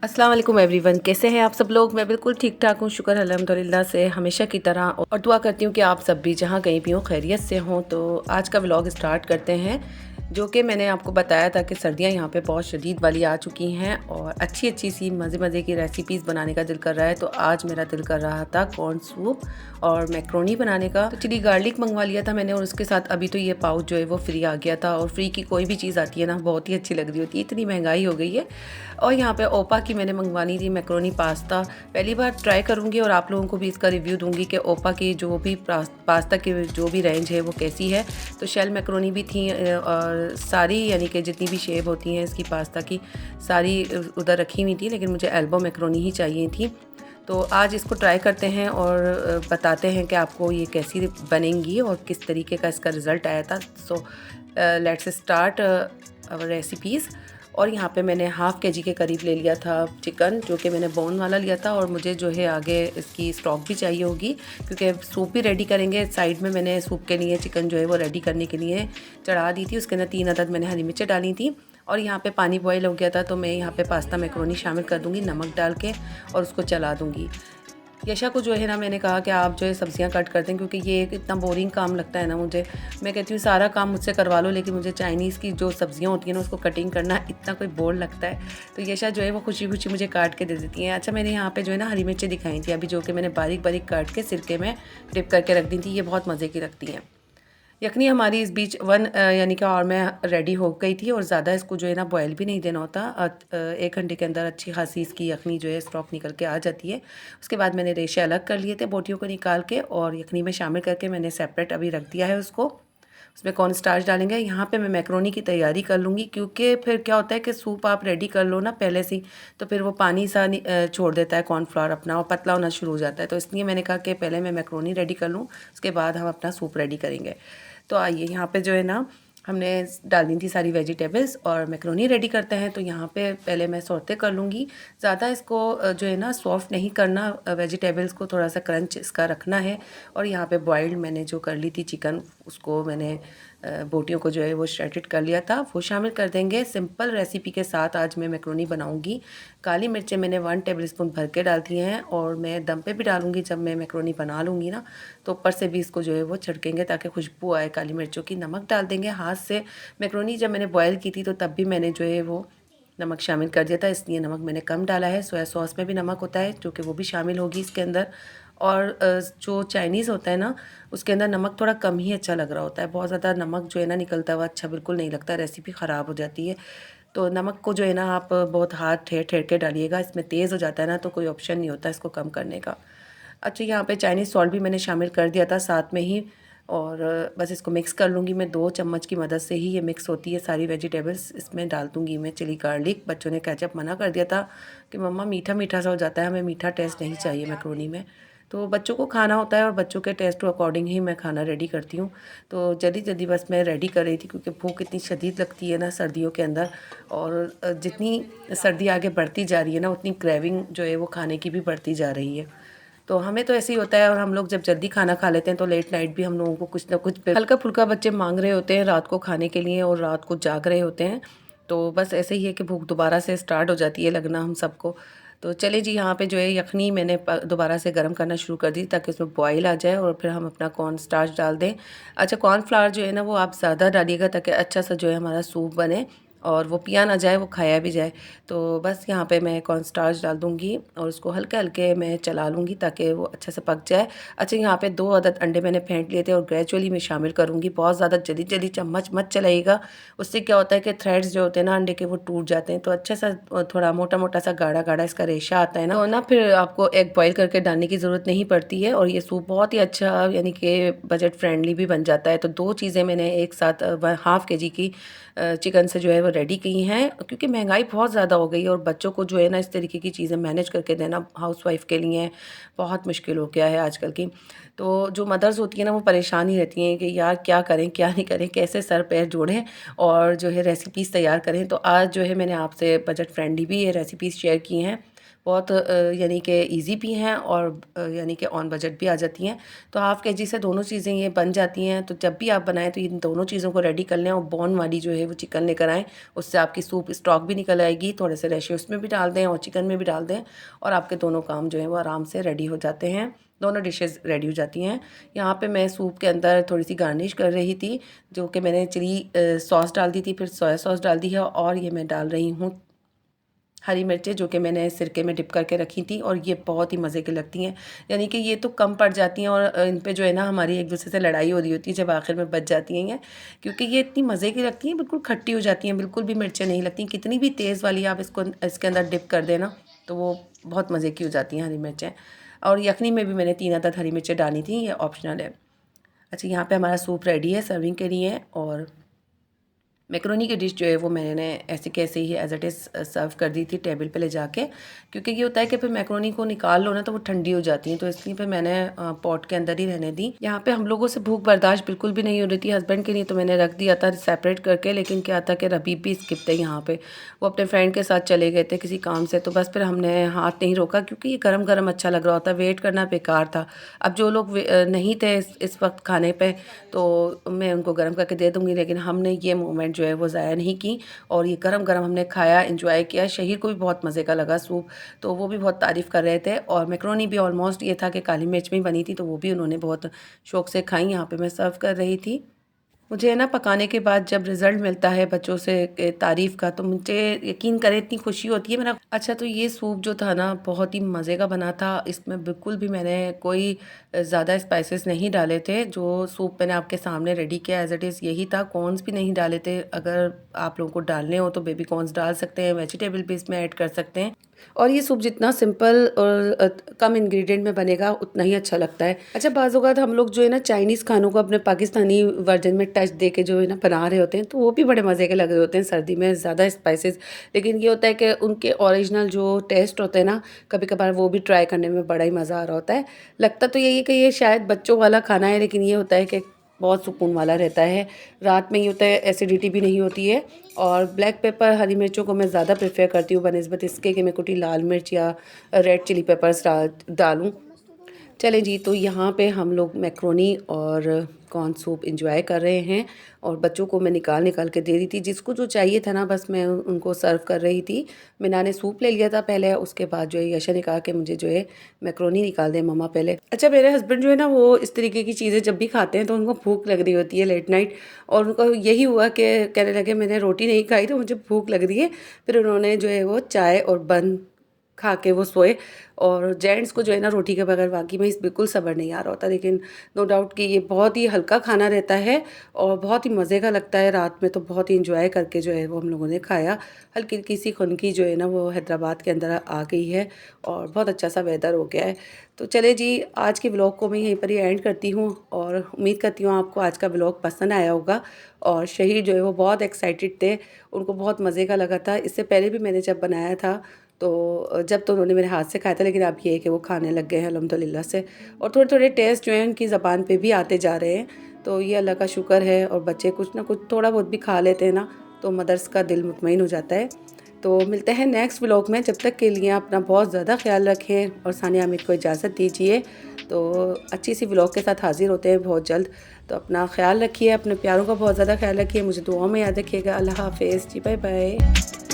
अस्सलाम वालेकुम एवरीवन, कैसे हैं आप सब लोग। मैं बिल्कुल ठीक ठाक हूँ, शुक्र अल्हम्दुलिल्लाह से हमेशा की तरह। और दुआ करती हूँ कि आप सब भी जहाँ कहीं भी हों खैरियत से हों। तो आज का व्लॉग स्टार्ट करते हैं। जो कि मैंने आपको बताया था कि सर्दियाँ यहाँ पे बहुत शदीद वाली आ चुकी हैं और अच्छी अच्छी सी मज़े मज़े की रेसिपीज़ बनाने का दिल कर रहा है। तो आज मेरा दिल कर रहा था कॉर्न सूप और मैक्रोनी बनाने का। तो चिली गार्लिक मंगवा लिया था मैंने और उसके साथ अभी तो ये पाउच जो है वो फ्री आ गया था। और फ्री की कोई भी चीज़ आती है ना बहुत ही अच्छी लग रही होती है, इतनी महंगाई हो गई है। और यहाँ पे ओपा की मैंने मंगवानी थी मैक्रोनी पास्ता। पहली बार ट्राई करूँगी और आप लोगों को भी इसका रिव्यू दूँगी कि ओपा की जो भी पास्ता की जो भी रेंज है वो कैसी है। तो शेल मैक्रोनी भी थी और सारी यानी कि जितनी भी शेप होती हैं इसकी पास्ता की सारी उधर रखी हुई थी, लेकिन मुझे एल्बो मैक्रोनी ही चाहिए थी। तो आज इसको ट्राई करते हैं और बताते हैं कि आपको ये कैसी बनेंगी और किस तरीके का इसका रिज़ल्ट आया था। So let's start our recipes. और यहाँ पे मैंने हाफ़ केजी के करीब ले लिया था चिकन, जो कि मैंने बोन वाला लिया था। और मुझे जो है आगे इसकी स्टॉक भी चाहिए होगी क्योंकि सूप भी रेडी करेंगे। साइड में मैंने सूप के लिए चिकन जो है वो रेडी करने के लिए चढ़ा दी थी। उसके अंदर 3 अदद मैंने हरी मिर्चें डाली थी। और यहाँ पे पानी बॉयल हो गया था तो मैं यहाँ पे पास्ता मैक्रोनी शामिल कर दूँगी नमक डाल के और उसको चला दूँगी। यशा को जो है ना मैंने कहा कि आप जो है सब्ज़ियाँ कट कर दें क्योंकि ये एक इतना बोरिंग काम लगता है ना मुझे। मैं कहती हूँ सारा काम मुझसे करवा लो, लेकिन मुझे चाइनीज़ की जो सब्ज़ियाँ होती हैं ना उसको कटिंग करना इतना कोई बोर लगता है। तो यशा जो है वो खुशी खुशी मुझे काट के दे देती हैं। अच्छा, मैंने यहाँ पे जो है ना हरी मिर्चें दिखाई थी अभी, जो कि मैंने बारीक बारीक काट के सिरके में डिप करके रख दी थी। ये बहुत मज़े की लगती हैं। यखनी हमारी इस बीच यानी कि और मैं रेडी हो गई थी। और ज़्यादा इसको जो है ना बॉयल भी नहीं देना होता। 1 घंटे के अंदर अच्छी खासी इसकी यखनी जो है स्टॉक निकल के आ जाती है। उसके बाद मैंने रेशे अलग कर लिए थे बोटियों को निकाल के और यखनी में शामिल करके मैंने सेपरेट अभी रख दिया है उसको। उसमें कॉर्न स्टार्च डालेंगे। यहाँ पे मैं मैक्रोनी की तैयारी कर लूँगी क्योंकि फिर क्या होता है कि सूप आप रेडी कर लो ना पहले से ही तो फिर वो पानी सा छोड़ देता है कॉर्नफ्लावर अपना और पतला होना शुरू हो जाता है। तो इसलिए मैंने कहा कि पहले मैं मैक्रोनी रेडी कर लूँ, उसके बाद हम अपना सूप रेडी करेंगे। तो आइए यहाँ पे जो है ना हमने डाल दी थी सारी वेजिटेबल्स और मैक्रोनी रेडी करते हैं। तो यहाँ पे पहले मैं सौते कर लूँगी। ज़्यादा इसको जो है ना सॉफ्ट नहीं करना, वेजिटेबल्स को थोड़ा सा क्रंच इसका रखना है। और यहाँ पे बॉइल्ड मैंने जो कर ली थी चिकन, उसको मैंने बोटियों को जो है वो श्रेडेड कर लिया था, वो शामिल कर देंगे। सिंपल रेसिपी के साथ आज मैं मैक्रोनी बनाऊंगी। काली मिर्चें मैंने 1 टेबलस्पून भर के डालती हैं और मैं दम पे भी डालूंगी जब मैं मैक्रोनी बना लूँगी ना, तो ऊपर से भी इसको जो है वो छिड़केंगे ताकि खुशबू आए काली मिर्चों की। नमक डाल देंगे हाथ से। मैक्रोनी जब मैंने बॉयल की थी तो तब भी मैंने जो है वो नमक शामिल कर दिया था, इसलिए नमक मैंने कम डाला है। सोया सॉस में भी नमक होता है जो कि वो भी शामिल होगी इसके अंदर। और जो चाइनीज़ होता है ना उसके अंदर नमक थोड़ा कम ही अच्छा लग रहा होता है। बहुत ज़्यादा नमक जो है ना निकलता हुआ अच्छा बिल्कुल नहीं लगता, रेसिपी ख़राब हो जाती है। तो नमक को जो है ना आप बहुत हाथ ठेर ठेर के डालिएगा, इसमें तेज़ हो जाता है ना तो कोई ऑप्शन नहीं होता इसको कम करने का। अच्छा, यहाँ पे चाइनीज़ सॉल्ट भी मैंने शामिल कर दिया था साथ में ही। और बस इसको मिक्स कर लूँगी मैं। 2 चम्मच की मदद से ही ये मिक्स होती है सारी वेजिटेबल्स। इसमें डाल दूँगी मैं चिली गार्लिक। बच्चों ने केचप मना कर दिया था कि मम्मा मीठा मीठा सा हो जाता है, हमें मीठा टेस्ट नहीं चाहिए मैक्रोनी में। तो बच्चों को खाना होता है और बच्चों के टेस्ट के अकॉर्डिंग ही मैं खाना रेडी करती हूँ। तो जल्दी जल्दी बस मैं रेडी कर रही थी क्योंकि भूख इतनी शदीद लगती है ना सर्दियों के अंदर। और जितनी सर्दी आगे बढ़ती जा रही है ना उतनी क्रेविंग जो है वो खाने की भी बढ़ती जा रही है। तो हमें तो ऐसे ही होता है। और हम लोग जब जल्दी खाना खा लेते हैं तो लेट नाइट भी हम लोगों को कुछ ना कुछ हल्का फुल्का बच्चे मांग रहे होते हैं रात को खाने के लिए और रात को जाग रहे होते हैं। तो बस ऐसे ही है कि भूख दोबारा से स्टार्ट हो जाती है लगना हम सबको। तो चले जी, यहाँ पे जो है यखनी मैंने दोबारा से गर्म करना शुरू कर दी ताकि उसमें बॉईल आ जाए और फिर हम अपना कॉर्न स्टार्च डाल दें। अच्छा, कॉर्नफ्लावर जो है ना वो आप ज़्यादा डालिएगा ताकि अच्छा सा जो है हमारा सूप बने और वो पिया ना जाए, वो खाया भी जाए। तो बस यहाँ पे मैं कॉर्न स्टार्च डाल दूँगी और उसको हल्के हल्के मैं चला लूँगी ताकि वो अच्छे से पक जाए। अच्छा, यहाँ पे 2 अदद अंडे मैंने फेंट लिए थे और ग्रेजुअली मैं शामिल करूँगी। बहुत ज़्यादा जल्दी जल्दी चम्मच मत चलाइएगा, उससे क्या होता है कि थ्रेड्स जो होते हैं ना अंडे के वो टूट जाते हैं। तो अच्छा सा थोड़ा मोटा मोटा सा गाढ़ा गाढ़ा इसका रेशा आता है ना, तो ना फिर आपको एग बॉईल करके डालने की ज़रूरत नहीं पड़ती है। और ये सूप बहुत ही अच्छा यानी कि बजट फ्रेंडली भी बन जाता है। तो 2 चीज़ें मैंने एक साथ हाफ़ केजी की चिकन से जो है वो रेडी की हैं क्योंकि महंगाई बहुत ज़्यादा हो गई है और बच्चों को जो है ना इस तरीके की चीज़ें मैनेज करके देना हाउसवाइफ के लिए बहुत मुश्किल हो गया है आजकल की। तो जो मदर्स होती हैं ना वो परेशान ही रहती हैं कि यार क्या करें क्या नहीं करें, कैसे सर पैर जोड़ें और जो है रेसिपीज़ तैयार करें। तो आज जो है मैंने आपसे बजट फ्रेंडली भी ये रेसिपीज़ शेयर की हैं। बहुत यानी कि इजी भी हैं और यानी कि ऑन बजट भी आ जाती हैं। तो हाफ़ केजी से दोनों चीज़ें ये बन जाती हैं। तो जब भी आप बनाएं तो इन दोनों चीज़ों को रेडी कर लें और बोन वाली जो है वो चिकन लेकर आएँ। उससे आपकी सूप स्टॉक भी निकल आएगी, थोड़े से रैशे उसमें भी डाल दें और चिकन में भी डाल दें और आपके दोनों काम जो है वो आराम से रेडी हो जाते हैं। दोनों डिशेज़ रेडी हो जाती हैं। यहाँ पे मैं सूप के अंदर थोड़ी सी गार्निश कर रही थी, जो कि मैंने चिली सॉस डाल दी थी, फिर सोया सॉस डाल दी है और ये मैं डाल रही हूँ हरी मिर्चें, जो कि मैंने सिरके में डिप करके रखी थी और ये बहुत ही मज़े की लगती हैं। यानी कि ये तो कम पड़ जाती हैं और इन पे जो है ना हमारी एक दूसरे से लड़ाई हो रही होती है जब आखिर में बच जाती हैं ये, क्योंकि ये इतनी मज़े की लगती हैं, बिल्कुल खट्टी हो जाती हैं, बिल्कुल भी मिर्चें नहीं लगती। कितनी भी तेज़ वाली आप इसको इसके अंदर डिप कर देना तो वो बहुत मज़े की हो जाती हैं हरी मिर्चें। और यखनी में भी मैंने 3 अदद हरी मिर्चें डाली थी, ये ऑप्शनल है। अच्छा, यहाँ पे हमारा सूप रेडी है सर्विंग के लिए। और मैक्रोनी की डिश जो है वो मैंने ऐसे कैसे ही एज इट इज़ सर्व कर दी थी टेबल पे ले जाके, क्योंकि ये होता है कि फिर मैक्रोनी को निकाल लो ना तो वो ठंडी हो जाती हैं, तो इसलिए फिर मैंने पॉट के अंदर ही रहने दी। यहाँ पे हम लोगों से भूख बर्दाश्त बिल्कुल भी नहीं हो रही थी हस्बैंड के लिए, तो मैंने रख दिया था सेपरेट करके। लेकिन क्या था कि रबीब भी स्किप थे यहाँ पे, वो अपने फ्रेंड के साथ चले गए थे किसी काम से, तो बस फिर हमने हाथ नहीं रोका क्योंकि ये गर्म गर्म अच्छा लग रहा होता, वेट करना बेकार था। अब जो लोग नहीं थे इस वक्त खाने पे तो मैं उनको गर्म करके दे दूँगी, लेकिन हमने ये मोमेंट जो है वो ज़ाया नहीं की और ये गरम-गरम हमने खाया, एंजॉय किया। शहीर को भी बहुत मज़े का लगा सूप, तो वो भी बहुत तारीफ़ कर रहे थे। और मैक्रोनी भी ऑलमोस्ट ये था कि काली मिर्च में ही बनी थी, तो वो भी उन्होंने बहुत शौक़ से खाई। यहाँ पे मैं सर्व कर रही थी। मुझे है ना पकाने के बाद जब रिज़ल्ट मिलता है बच्चों से तारीफ़ का, तो मुझे यकीन करें इतनी खुशी होती है। मेरा अच्छा, तो ये सूप जो था ना बहुत ही मज़े का बना था। इसमें बिल्कुल भी मैंने कोई ज़्यादा स्पाइसेस नहीं डाले थे। जो सूप मैंने आपके सामने रेडी किया एज़ इट इज़ यही था। कॉर्न्स भी नहीं डाले थे। अगर आप लोगों को डालने हो तो बेबी कॉर्न्स डाल सकते हैं, वेजिटेबल भी इसमें ऐड कर सकते हैं। और ये सूप जितना सिंपल और कम इंग्रेडिएंट में बनेगा उतना ही अच्छा लगता है। अच्छा, बाज़ औक़ात हम लोग जो है ना चाइनीज़ खानों को अपने पाकिस्तानी वर्जन में टच दे के जो है ना बना रहे होते हैं, तो वो भी बड़े मज़े के लग रहे होते हैं सर्दी में ज़्यादा स्पाइसेस। लेकिन ये होता है कि उनके ओरिजिनल जो टेस्ट होते हैं ना, कभी-कभार वो भी ट्राई करने में बड़ा ही मज़ा आ रहा होता है। लगता तो यही है कि ये शायद बच्चों वाला खाना है, लेकिन ये होता है कि बहुत सुकून वाला रहता है। रात में ये होता है एसिडिटी भी नहीं होती है। और ब्लैक पेपर, हरी मिर्चों को मैं ज़्यादा प्रेफ़र करती हूँ बनिस्बत इसके कि मैं कुटी लाल मिर्च या रेड चिली पेपर्स डालूँ। चलें जी, तो यहाँ पे हम लोग मैक्रोनी और कॉर्न सूप एंजॉय कर रहे हैं और बच्चों को मैं निकाल के दे रही थी। जिसको जो चाहिए था ना बस मैं उनको सर्व कर रही थी। मीना ने सूप ले लिया था पहले, उसके बाद जो है यशा ने कहा कि मुझे जो है मैक्रोनी निकाल दें मम्मा पहले। अच्छा, मेरे हस्बैंड जो है ना वो इस तरीके की चीज़ें जब भी खाते हैं तो उनको भूख लग रही होती है लेट नाइट, और उनको यही हुआ कि कहने लगे मैंने रोटी नहीं खाई तो मुझे भूख लग रही है। फिर उन्होंने जो है वो चाय और बन खा के वो सोए। और जेंट्स को जो है ना रोटी के बगैर वाकई में बिल्कुल सब्र नहीं आ रहा होता, लेकिन नो डाउट कि ये बहुत ही हल्का खाना रहता है और बहुत ही मज़े का लगता है। रात में तो बहुत ही इंजॉय करके जो है वो हम लोगों ने खाया। हल्की हल्की सी खुनकी जो है ना वो हैदराबाद के अंदर आ गई है और बहुत अच्छा सा वेदर हो गया है। तो चले जी, आज के व्लॉग को मैं यहीं पर ही एंड करती हूँ और उम्मीद करती हूँ आपको आज का व्लॉग पसंद आया होगा। और शहीद जो है वो बहुत एक्साइटेड थे, उनको बहुत मज़े का लगा था। इससे पहले भी मैंने जब बनाया था जब तो उन्होंने मेरे हाथ से खाया था, लेकिन अब ये है कि वो खाने लग गए हैं अल्हम्दुलिल्लाह से। और थोड़े-थोड़े टेस्ट जो हैं उनकी ज़बान पे भी आते जा रहे हैं, तो ये अल्लाह का शुक्र है। और बच्चे कुछ ना कुछ थोड़ा बहुत भी खा लेते हैं ना, तो मदर्स का दिल मुतमईन हो जाता है। तो मिलते हैं नेक्स्ट व्लॉग में, जब तक के लिए अपना बहुत ज़्यादा ख्याल रखें और सानिया हामिद को इजाज़त दीजिए। तो अच्छी सी व्लॉग के साथ हाज़िर होते हैं बहुत जल्द। तो अपना ख्याल रखिए, अपने प्यारों का बहुत ज़्यादा ख्याल रखिए, मुझे दुआओं में याद रखिएगा। अल्लाह हाफ़िज़ जी, बाय बाय।